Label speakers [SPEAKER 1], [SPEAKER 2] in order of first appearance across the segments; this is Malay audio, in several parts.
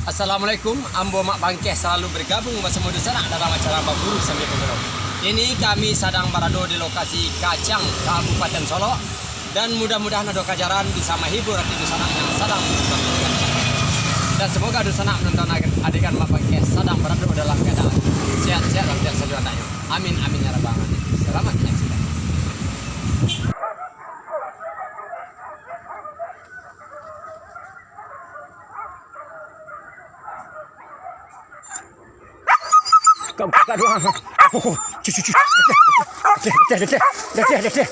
[SPEAKER 1] Assalamualaikum, ambo mak bangkeh selalu bergabung bersama sanak dalam acara buru sambil bergerak. Ini kami sedang berada di lokasi Kacang, Kabupaten Solok, dan mudah-mudahan ada kajaran bisa menghibur hati sanak yang sedang menonton. Dan semoga sanak menonton adegan mak bangkeh sedang berada dalam keadaan sehat-sehat dan tidak sedih anaknya. Amin amin ya rabbal alamin. Selamat menyaksikan. Kau buka doang. Cuci. Dah.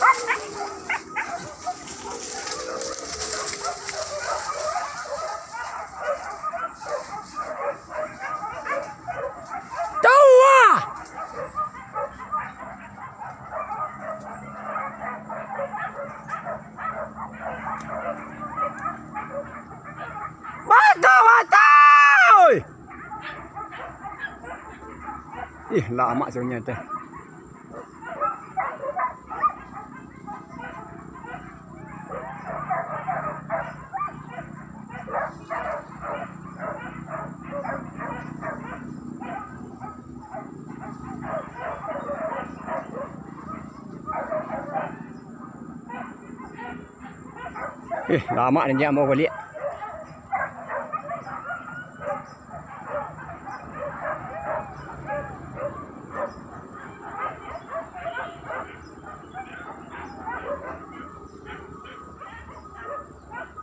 [SPEAKER 1] Ih, lama sebenarnya teh. Ih, lama dia mau balik.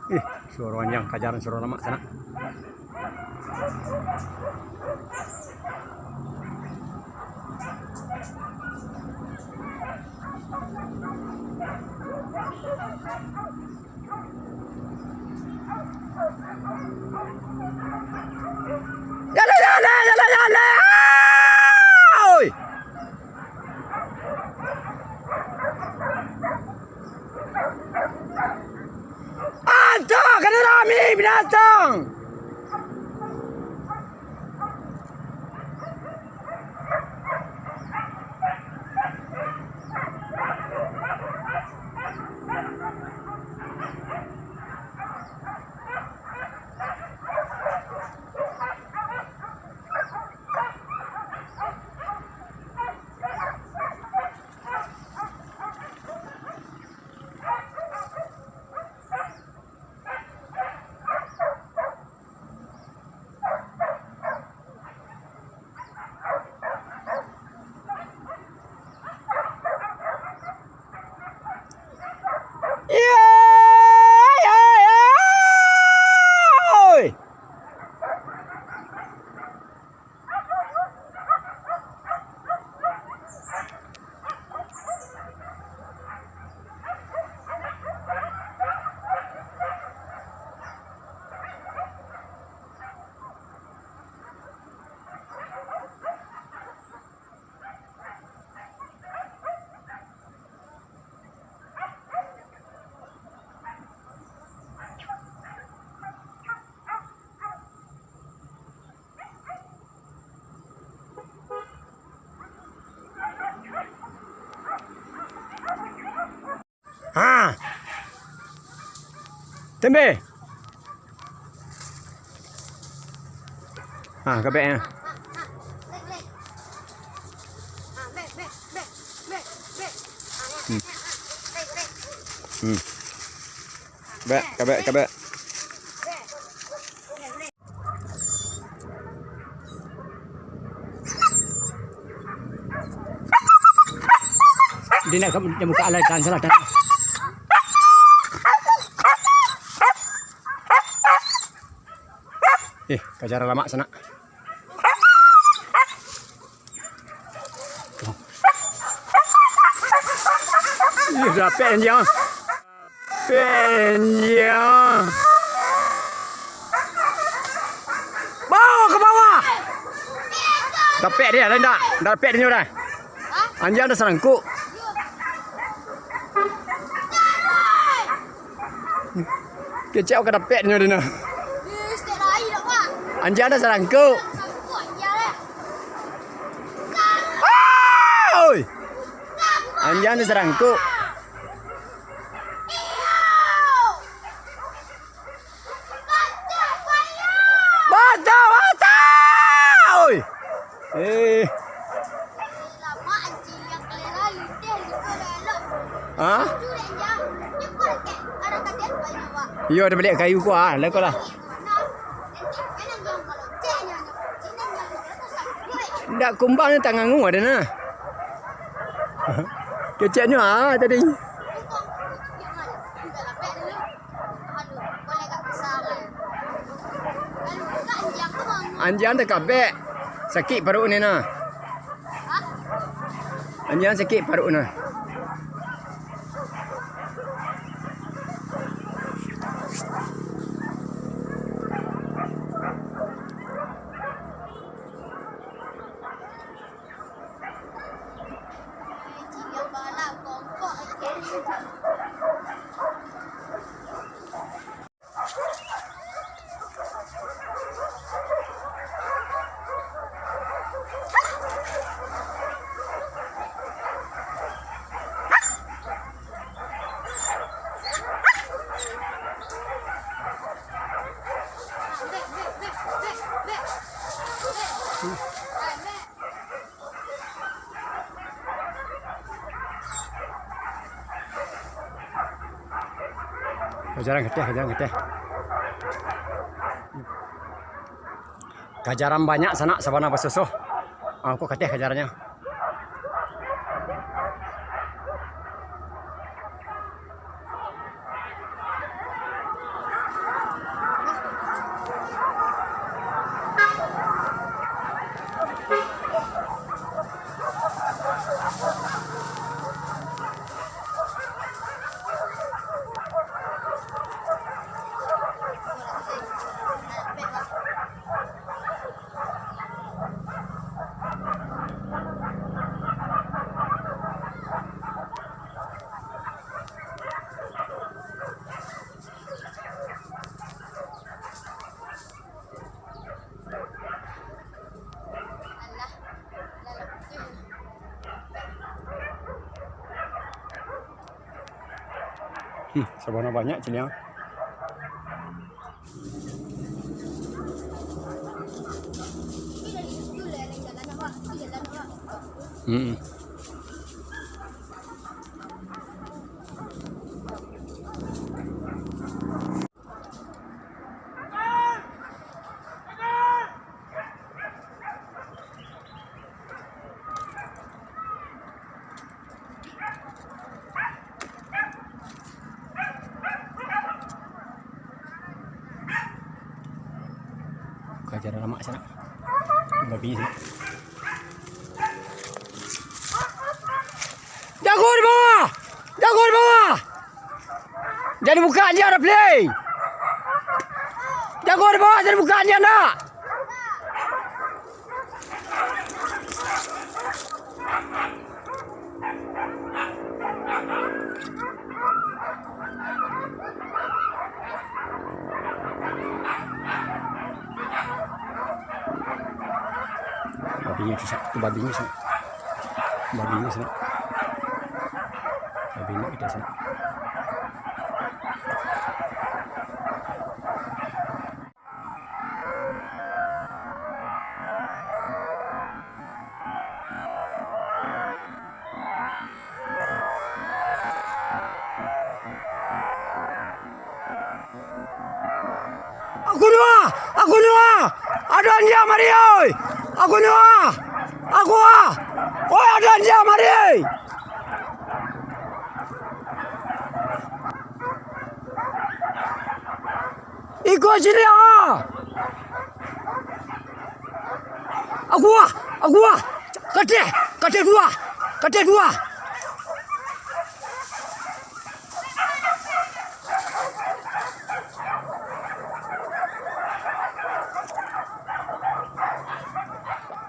[SPEAKER 1] Ih, suara yang kajaran suara lama sana. Jalan. Oi. Kena rami binatang. Tembe. Kabeh. Kabeh. Dia nak muka alai kan salah dah. Kajaran lama sana. Ih, dah panjang. Bawa ke bawah. Dapat dia dah. Dapat dia dah. Anjing dah serangkuk. Kecil ke dapat dia dah. Anjing dah serangkuk. Oi! Anjing dah serangkuk. Batal! Eh. Ha? Yo ada balik kayu kuah lah kau lah. Ndak kumbang ni tangan ngu ada nah. Keceknya ah tadi. Anjang tak kabeh. Sakit perut ni nah. Anjang sakit perut nah. Kajaran getih. Kajaran banyak sana sabana basusuh. Aku getih kajarannya. Sabana banyak sini ya. Kajaran lama sana. Babi sini. Jago di bawah. Jadi buka dia ada play. Jago di bawah jadi buka dia nak. Babinya susah, itu babinya sana. Babinya kita sana. Aku dua. Ada dia mari oi. Aku dua. Oi ada dia mari. Ikut sini ah. Aku. Kate dua.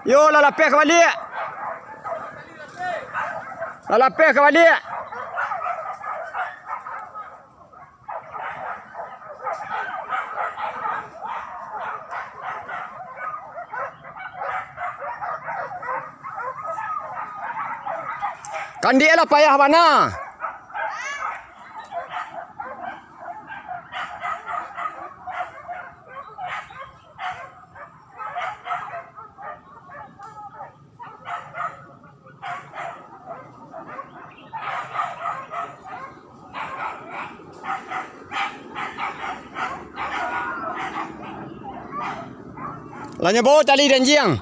[SPEAKER 1] Yo lalapeh ke balik. Kan dia lah payah mana? Lanya bawa tali dan jiang.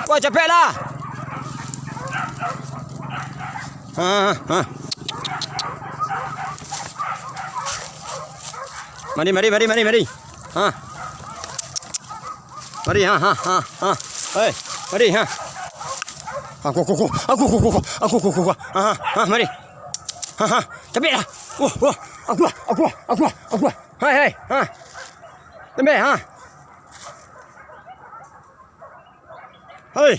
[SPEAKER 1] Wah, capek lah. Mari. Mari. Hei, mari. Aku. Mari. Capek lah. Aku. Hei. Lembe, Hei.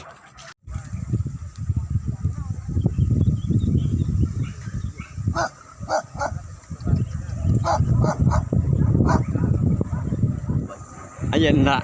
[SPEAKER 1] Ayan na.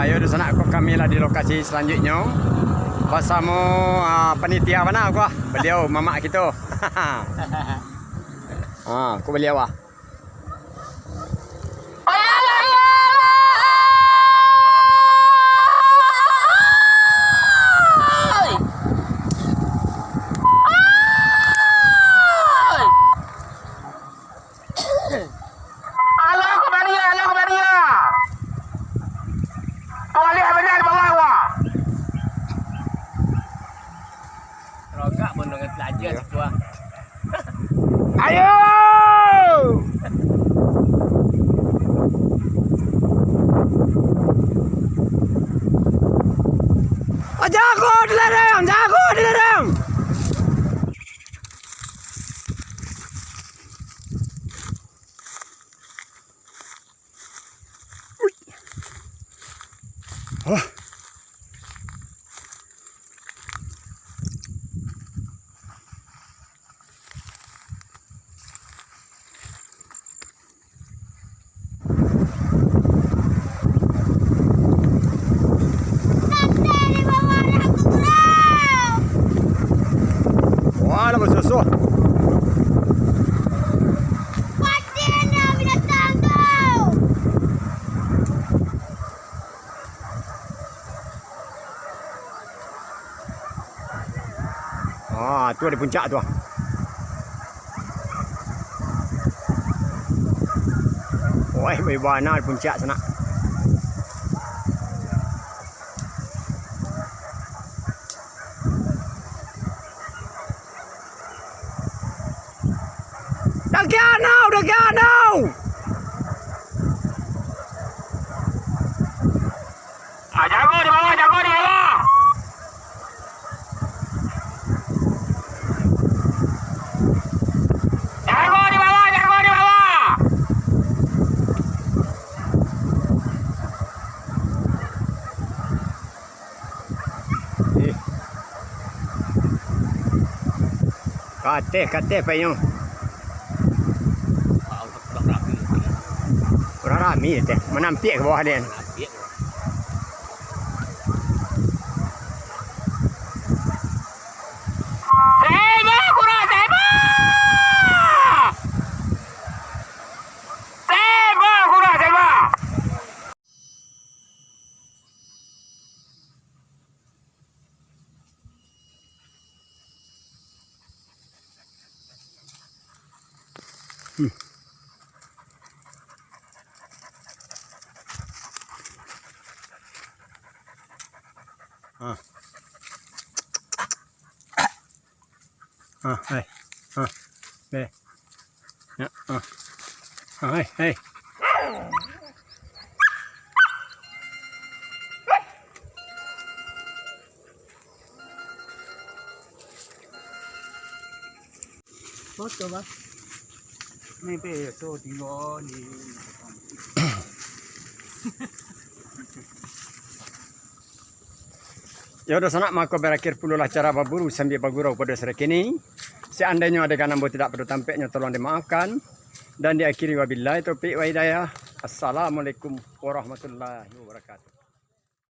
[SPEAKER 1] Ayo di sana kami lah di lokasi selanjutnya. Bersama panitia mana aku? Beliau mamak kita. Aku beliau ah. Rogak pun dengan pelajar sebuah. Ayo! Jago di lereng! Wah, lama susu.
[SPEAKER 2] Pastinya binatang kau.
[SPEAKER 1] Tu ada puncak tu. Wah, bagaimana di puncak sana? Dah kianau. Jago di bawah. Jago di bawah. Kate payung. Orang rami teh, menampik ke bawah dia. Hey. Đây. Hey. Foto ba? May peso tinggo ni. Ya udah sanak maka berakhir pululah cara berburu sambil bergurau pada sore kini. Seandainya ada ganambo tidak perlu tampaknya tolong dimaafkan. Dan diakhiri wabillahi taufiq wa hidayah. Assalamualaikum warahmatullahi wabarakatuh.